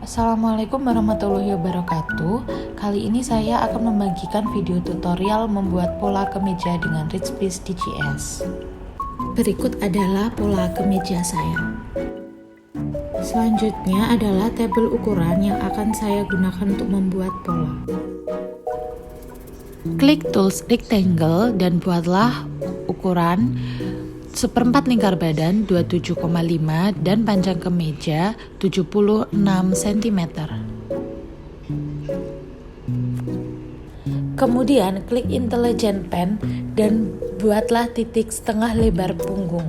Assalamualaikum warahmatullahi wabarakatuh. Kali ini saya akan membagikan video tutorial membuat pola kemeja dengan Rich Piece DGS. Berikut adalah pola kemeja saya. Selanjutnya adalah tabel ukuran yang akan saya gunakan untuk membuat pola. Klik tools rectangle dan buatlah ukuran 1/4 lingkar badan 27,5 dan panjang kemeja 76 cm. Kemudian klik intelligent pen dan buatlah titik setengah lebar punggung.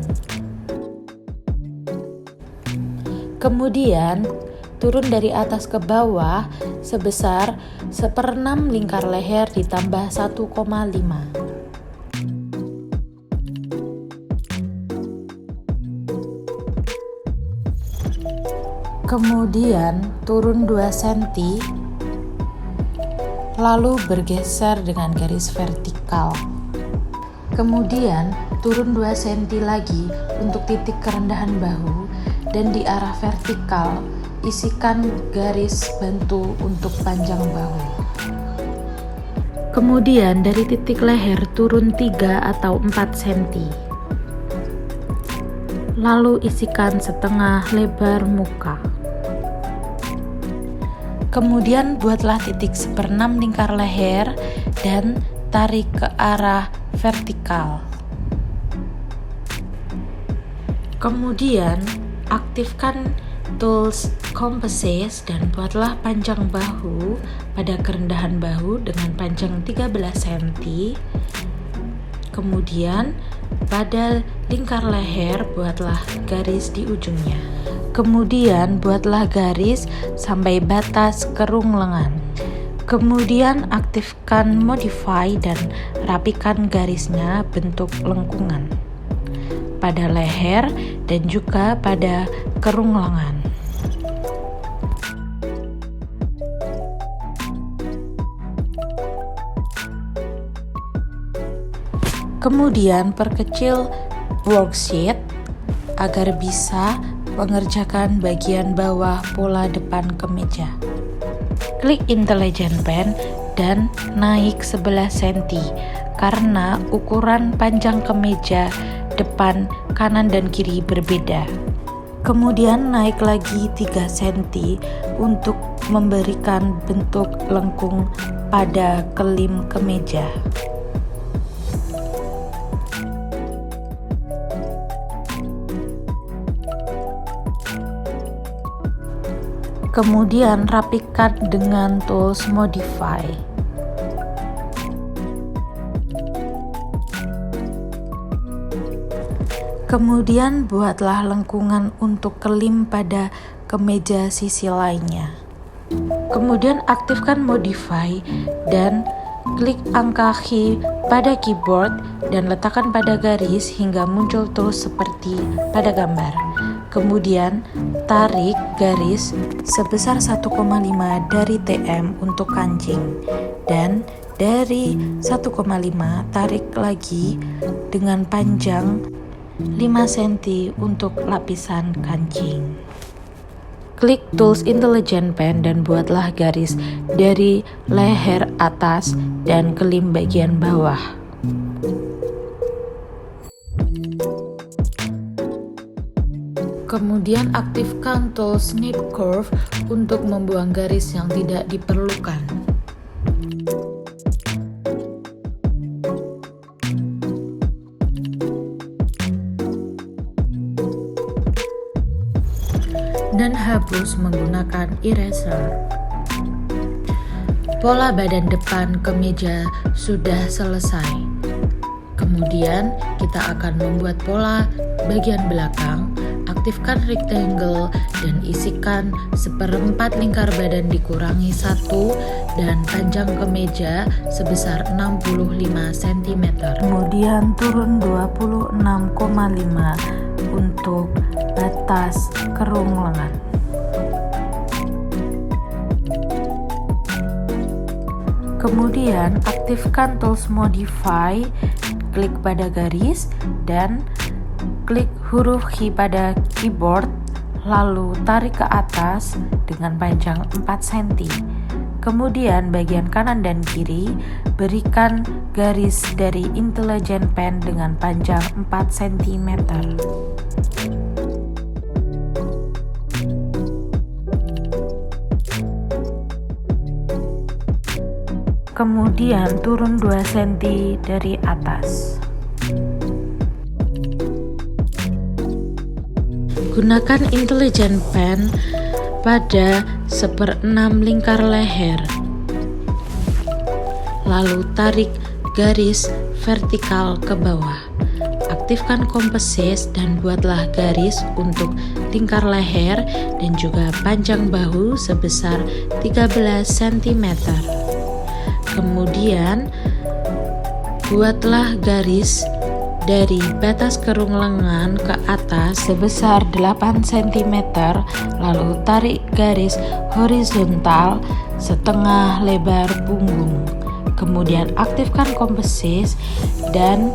Kemudian turun dari atas ke bawah sebesar 1/6 lingkar leher ditambah 1,5. Kemudian turun 2 cm, lalu bergeser dengan garis vertikal. Kemudian turun 2 cm lagi untuk titik kerendahan bahu dan di arah vertikal isikan garis bantu untuk panjang bahu. Kemudian dari titik leher turun 3 atau 4 cm. Lalu isikan setengah lebar muka. Kemudian buatlah titik 1/6 lingkar leher dan tarik ke arah vertikal. Kemudian aktifkan tools composite dan buatlah panjang bahu pada kerendahan bahu dengan panjang 13 cm. Kemudian pada lingkar leher buatlah garis di ujungnya. Kemudian buatlah garis sampai batas kerung lengan. Kemudian aktifkan modify dan rapikan garisnya bentuk lengkungan pada leher dan juga pada kerung lengan. Kemudian perkecil worksheet agar bisa mengerjakan bagian bawah pola depan kemeja. Klik intelligent pen dan naik 11 cm karena ukuran panjang kemeja depan kanan dan kiri berbeda. Kemudian naik lagi 3 cm untuk memberikan bentuk lengkung pada kelim kemeja. Kemudian rapikan dengan tools modify. Kemudian buatlah lengkungan untuk kelim pada kemeja sisi lainnya. Kemudian aktifkan modify dan klik angka key pada keyboard dan letakkan pada garis hingga muncul tools seperti pada gambar. Kemudian tarik garis sebesar 1,5 dari TM untuk kancing dan dari 1,5 tarik lagi dengan panjang 5 cm untuk lapisan kancing. Klik tools intelligent pen dan buatlah garis dari leher atas dan kelim bagian bawah. Kemudian aktifkan tool snip curve untuk membuang garis yang tidak diperlukan. Dan hapus menggunakan eraser. Pola badan depan kemeja sudah selesai. Kemudian kita akan membuat pola bagian belakang. Aktifkan rectangle dan isikan 1/4 lingkar badan dikurangi 1 dan panjang kemeja sebesar 65 cm. Kemudian turun 26,5 untuk batas kerung lengan. Kemudian aktifkan tools modify, klik pada garis dan klik huruf Q pada keyboard, lalu tarik ke atas dengan panjang 4 cm. Kemudian bagian kanan dan kiri berikan garis dari intelligent pen dengan panjang 4 cm. Kemudian turun 2 cm dari atas. Gunakan intelligent pen pada 1/6 lingkar leher. Lalu tarik garis vertikal ke bawah. Aktifkan kompesis dan buatlah garis untuk lingkar leher dan juga panjang bahu sebesar 13 cm. Kemudian buatlah garis dari batas kerung lengan ke atas sebesar 8 cm, lalu tarik garis horizontal setengah lebar punggung. Kemudian aktifkan kompesis dan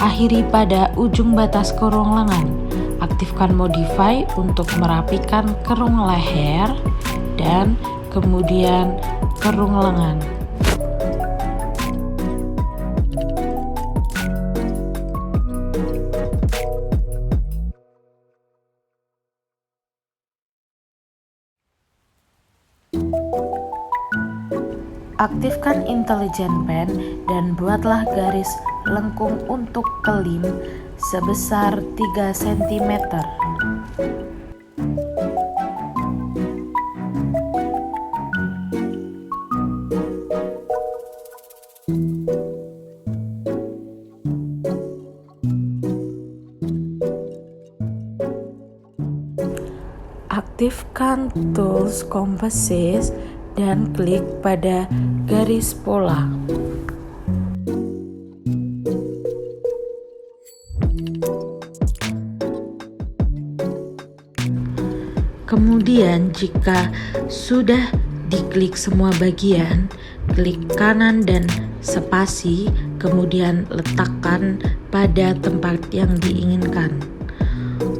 akhiri pada ujung batas kerung lengan. Aktifkan modify untuk merapikan kerung leher dan kemudian kerung lengan. Aktifkan intelligent pen dan buatlah garis lengkung untuk kelim sebesar 3 cm. Aktifkan tools kompesis dan klik pada garis pola. Kemudian jika sudah diklik semua bagian, klik kanan dan spasi, kemudian letakkan pada tempat yang diinginkan.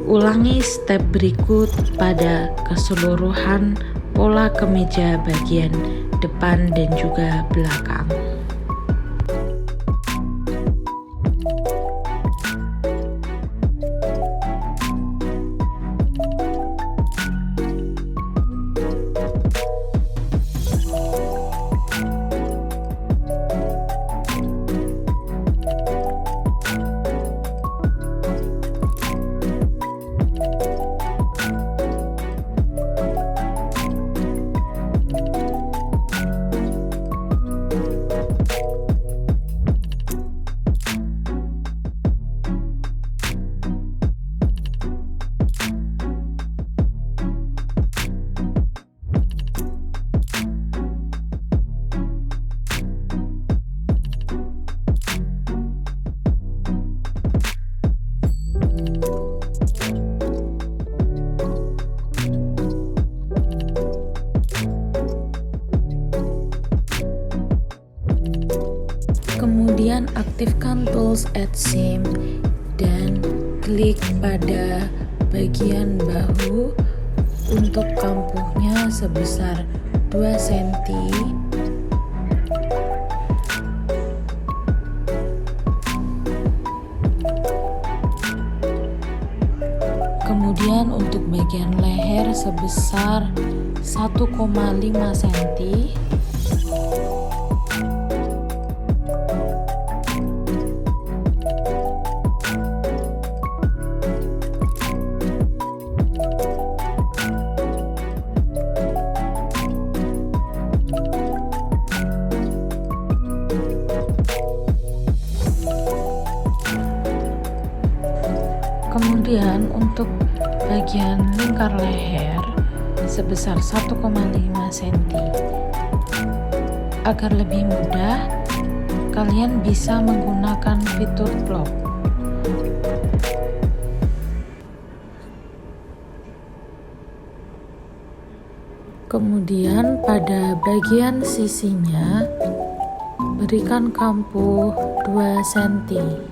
Ulangi step berikut pada keseluruhan pola kemeja bagian depan dan juga belakang. Kemudian aktifkan tools add seam dan klik pada bagian bahu untuk kampuhnya sebesar 2 cm. Kemudian untuk bagian leher sebesar 1,5 cm. Kemudian untuk bagian lingkar leher sebesar 1,5 cm. Agar lebih mudah, kalian bisa menggunakan fitur plot. Kemudian pada bagian sisinya berikan kampuh 2 cm.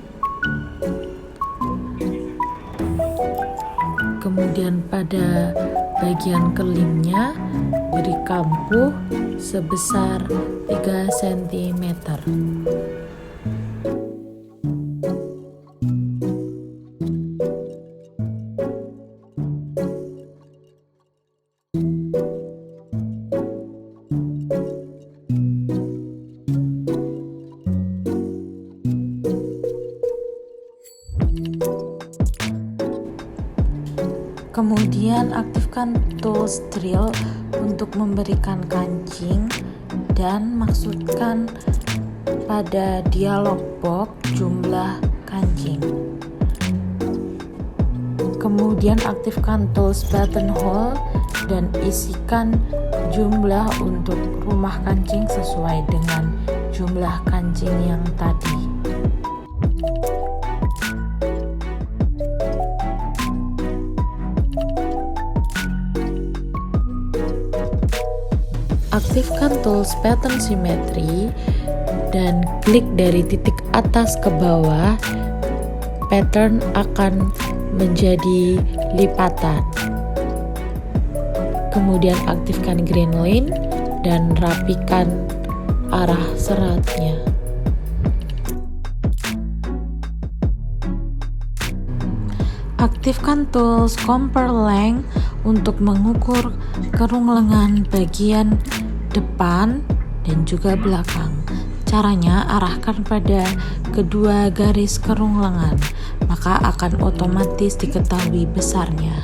Kemudian pada bagian kelimnya beri kampuh sebesar 3 cm. Kemudian aktifkan tools drill untuk memberikan kancing dan maksudkan pada dialog box jumlah kancing. Kemudian aktifkan tools buttonhole dan isikan jumlah untuk rumah kancing sesuai dengan jumlah kancing yang tadi. Aktifkan tools pattern symmetry dan klik dari titik atas ke bawah. Pattern akan menjadi lipatan. Kemudian aktifkan green line dan rapikan arah seratnya. Aktifkan tools compare length untuk mengukur kerung lengan bagian depan dan juga belakang. Caranya arahkan pada kedua garis kerung lengan, maka akan otomatis diketahui besarnya.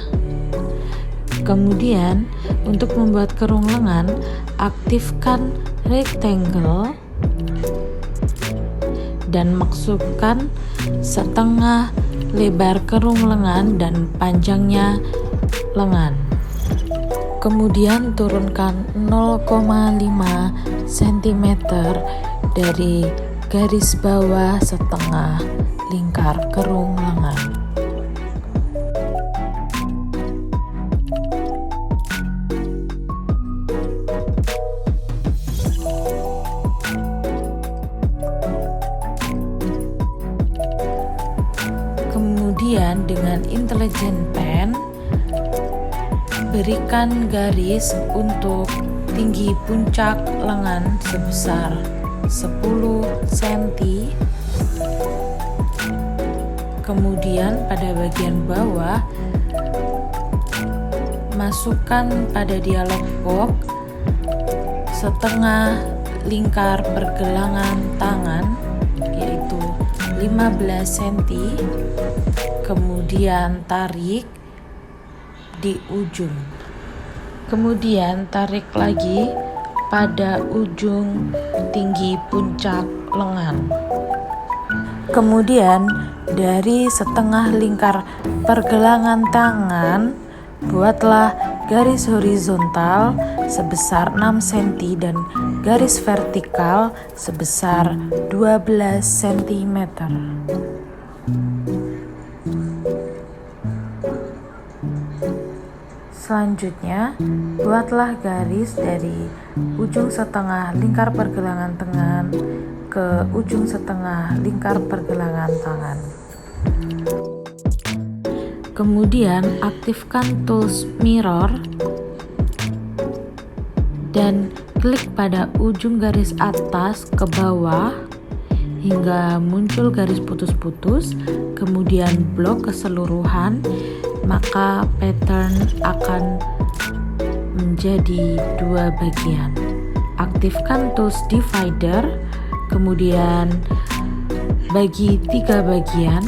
Kemudian untuk membuat kerung lengan, aktifkan rectangle dan maksudkan setengah lebar kerung lengan dan panjangnya lengan. Kemudian turunkan 0,5 cm dari garis bawah setengah lingkar kerung lengan. Kemudian dengan intelligent pen berikan garis untuk tinggi puncak lengan sebesar 10 cm. Kemudian pada bagian bawah masukkan pada dialog box setengah lingkar pergelangan tangan yaitu 15 cm. Kemudian tarik di ujung. Kemudian tarik lagi pada ujung tinggi puncak lengan. Kemudian dari setengah lingkar pergelangan tangan buatlah garis horizontal sebesar 6 cm dan garis vertikal sebesar 12 cm. Selanjutnya, buatlah garis dari ujung setengah lingkar pergelangan tangan ke ujung setengah lingkar pergelangan tangan. Kemudian, aktifkan tools mirror dan klik pada ujung garis atas ke bawah hingga muncul garis putus-putus, kemudian blok keseluruhan, maka pattern akan menjadi 2 bagian. Aktifkan tools divider, kemudian bagi 3 bagian,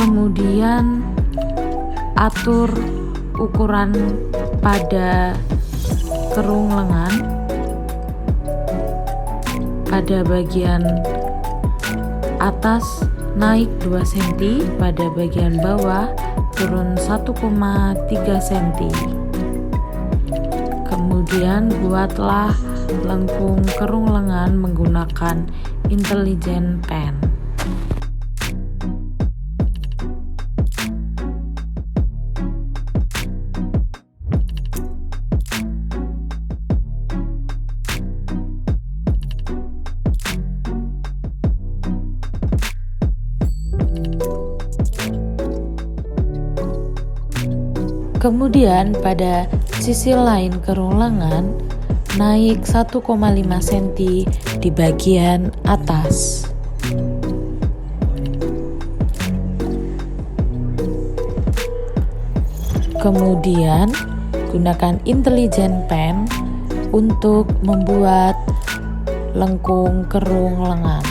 kemudian atur ukuran pada kerung lengan. Pada bagian atas naik 2 cm, pada bagian bawah turun 1,3 cm. Kemudian buatlah lengkung kerung lengan menggunakan intelligent pen. Kemudian pada sisi lain kerung lengan naik 1,5 cm di bagian atas. Kemudian gunakan intelligent pen untuk membuat lengkung kerung lengan.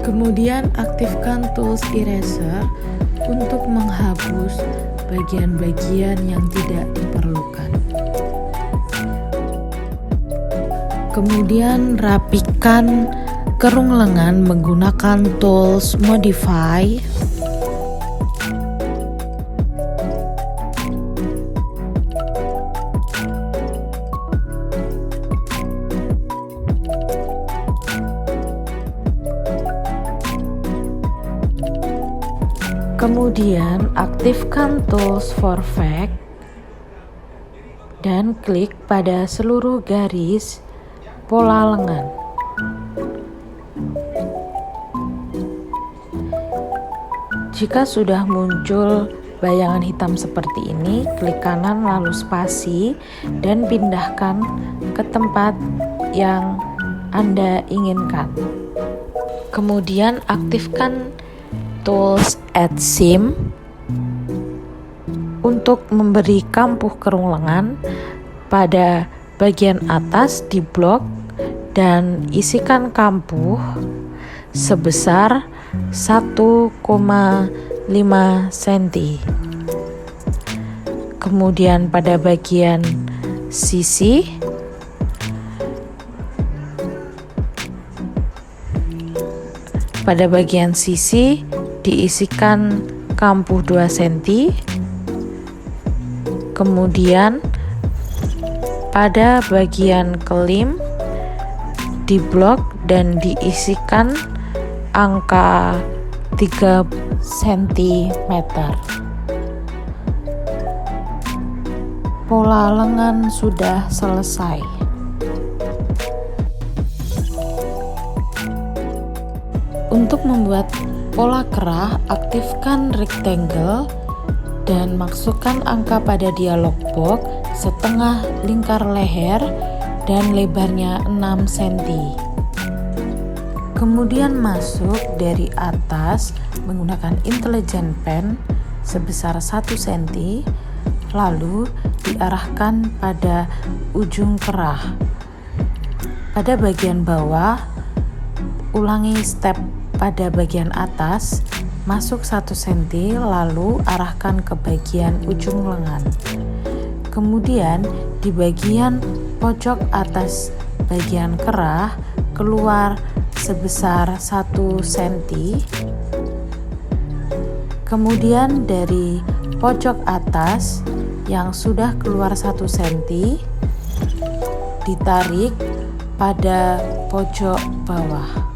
Kemudian aktifkan tools eraser untuk menghapus bagian-bagian yang tidak diperlukan. Kemudian rapikan kerung lengan menggunakan tools modify. Kemudian aktifkan tools perfect dan klik pada seluruh garis pola lengan. Jika sudah muncul bayangan hitam seperti ini, klik kanan lalu spasi dan pindahkan ke tempat yang Anda inginkan. Kemudian aktifkan tools add seam untuk memberi kampuh kerung lengan pada bagian atas di blok dan isikan kampuh sebesar 1,5 cm. Kemudian pada bagian sisi diisikan kampuh 2 cm. Kemudian pada bagian kelim diblok dan diisikan angka 3 cm. Pola lengan sudah selesai. Untuk membuat pola kerah, aktifkan rectangle dan masukkan angka pada dialog box setengah lingkar leher dan lebarnya 6 cm. Kemudian masuk dari atas menggunakan intelligent pen sebesar 1 cm, lalu diarahkan pada ujung kerah. Pada bagian bawah, ulangi step pada bagian atas, masuk 1 cm, lalu arahkan ke bagian ujung lengan. Kemudian di bagian pojok atas bagian kerah keluar sebesar 1 cm. Kemudian dari pojok atas yang sudah keluar 1 cm ditarik pada pojok bawah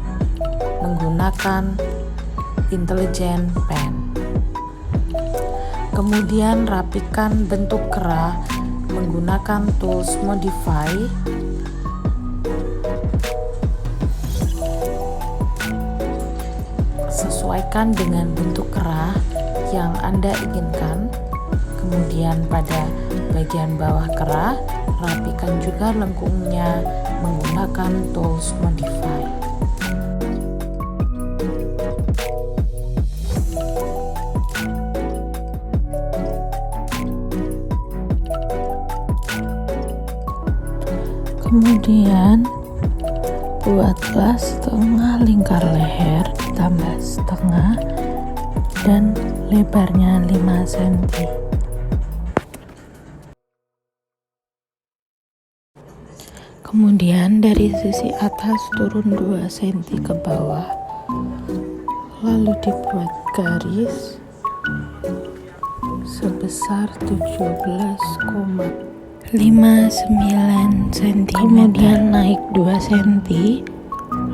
menggunakan intelligent pen. Kemudian rapikan bentuk kerah menggunakan tools modify. Sesuaikan dengan bentuk kerah yang Anda inginkan. Kemudian pada bagian bawah kerah, rapikan juga lengkungnya menggunakan tools modify. Kemudian buatlah setengah lingkar leher ditambah setengah dan lebarnya 5 cm. Kemudian dari sisi atas turun 2 cm ke bawah, lalu dibuat garis sebesar 17,59 cm. Kemudian naik 2 cm,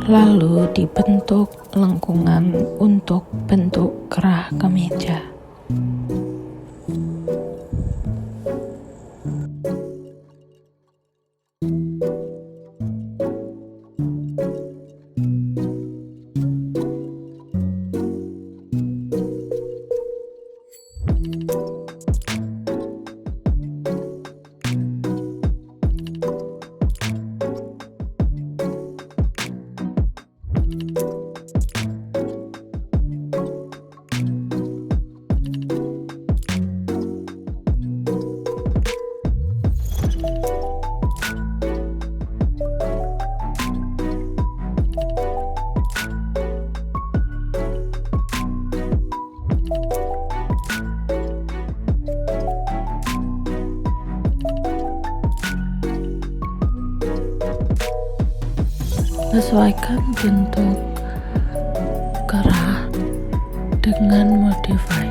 lalu dibentuk lengkungan untuk bentuk kerah kemeja. Sesuaikan bentuk kerah dengan modify.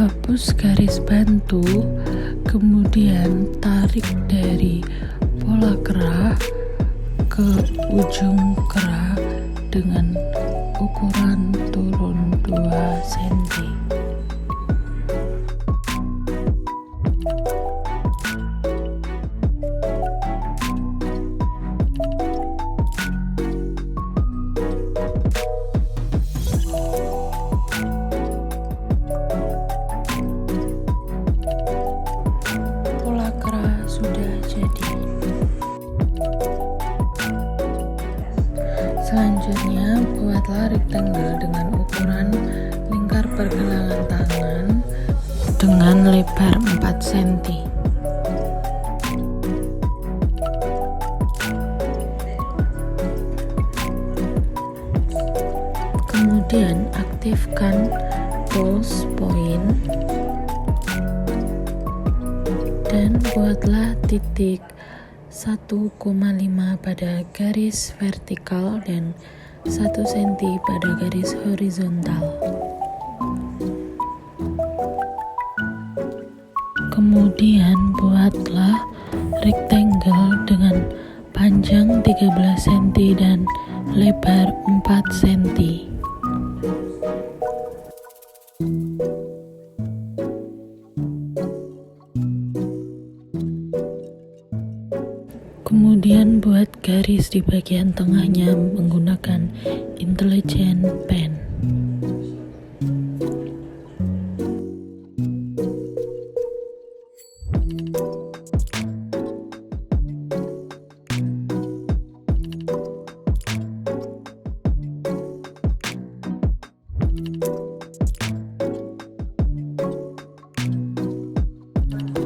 Hapus garis bantu, kemudian tarik dari pola kerah ke ujung kerah dengan ukuran turun 2 cm. Sudah jadi. Selanjutnya, buatlah rectangle dengan ukuran lingkar pergelangan tangan dengan lebar 4 cm. Kemudian aktifkan pulse point dan buatlah titik 1,5 pada garis vertikal dan 1 cm pada garis horizontal. Kemudian buatlah rectangle dengan panjang 13 cm dan lebar 4 cm. Kemudian buat garis di bagian tengahnya menggunakan intelligent pen.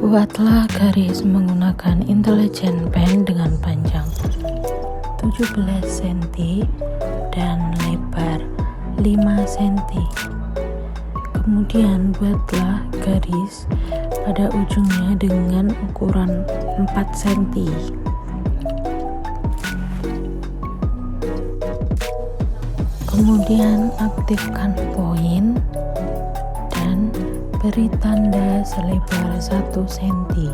Buatlah garis menggunakan intelligent pen dengan panjang 17 cm dan lebar 5 cm. Kemudian buatlah garis pada ujungnya dengan ukuran 4 cm. Kemudian aktifkan poin dan beri tanda selebar 1 cm.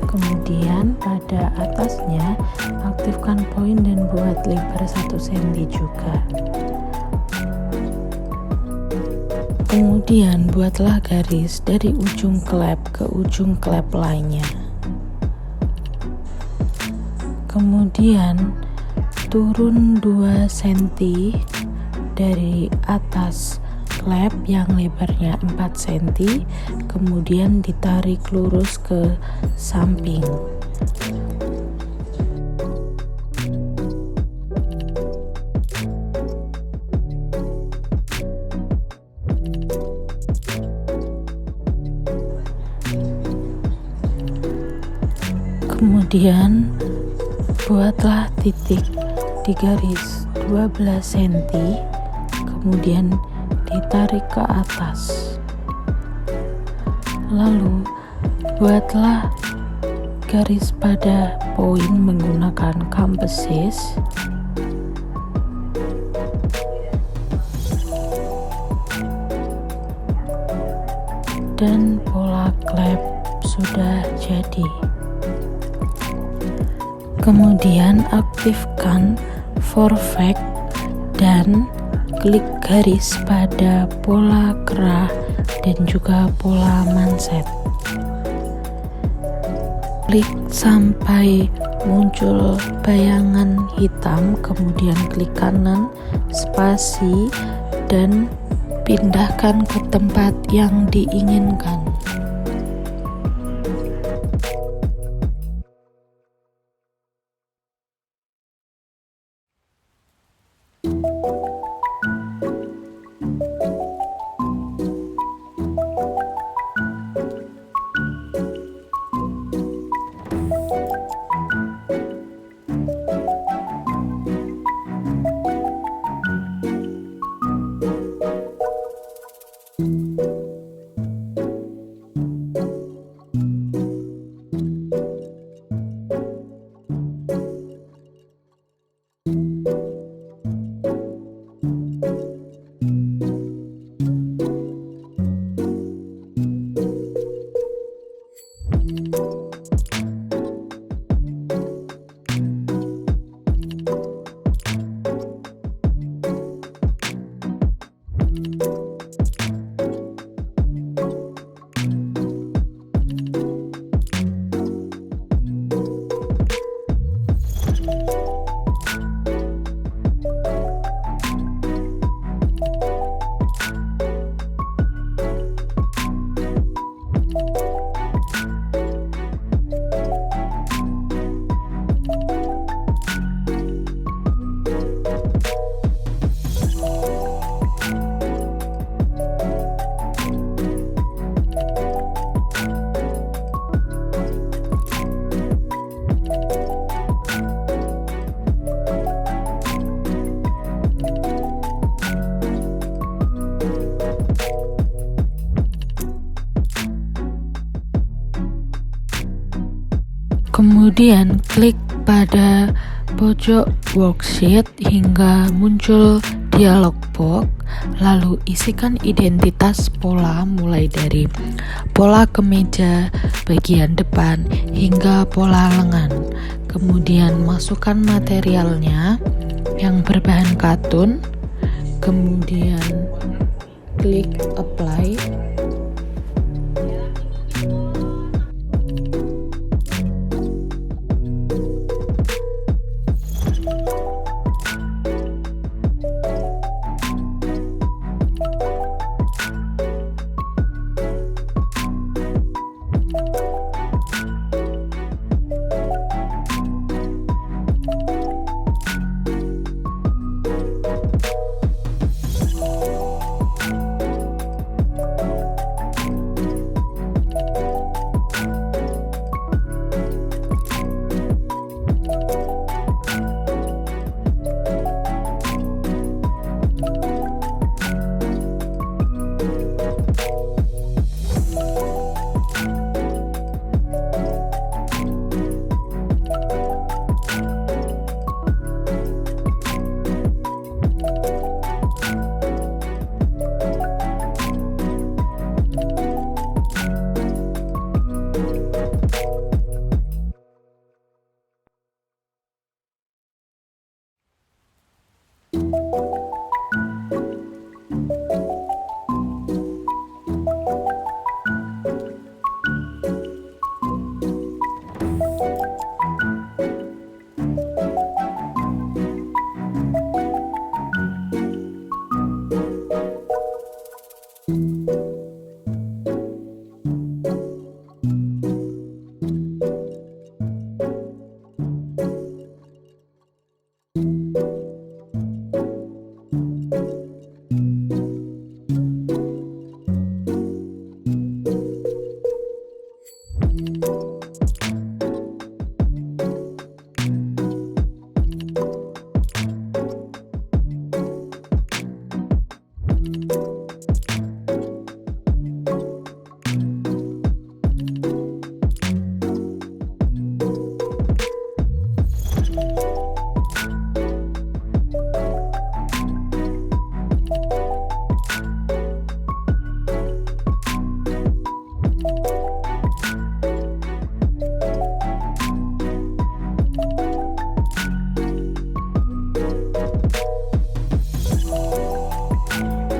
Kemudian pada atasnya aktifkan poin dan buat lebar 1 cm juga. Kemudian buatlah garis dari ujung klep ke ujung klep lainnya. Kemudian turun 2 cm dari atas klep yang lebarnya 4 cm, kemudian ditarik lurus ke samping. Kemudian buatlah titik di garis 12 cm, kemudian ditarik ke atas. Lalu buatlah garis pada poin menggunakan compasses. Dan pola klep sudah jadi. Kemudian aktifkan Perfect dan klik garis pada pola kerah dan juga pola manset. Klik sampai muncul bayangan hitam, kemudian klik kanan spasi, dan pindahkan ke tempat yang diinginkan. Kemudian klik pada pojok worksheet hingga muncul dialog box, lalu isikan identitas pola mulai dari pola kemeja bagian depan hingga pola lengan. Kemudian masukkan materialnya yang berbahan katun, kemudian klik apply.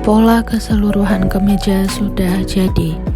Pola keseluruhan kemeja sudah jadi.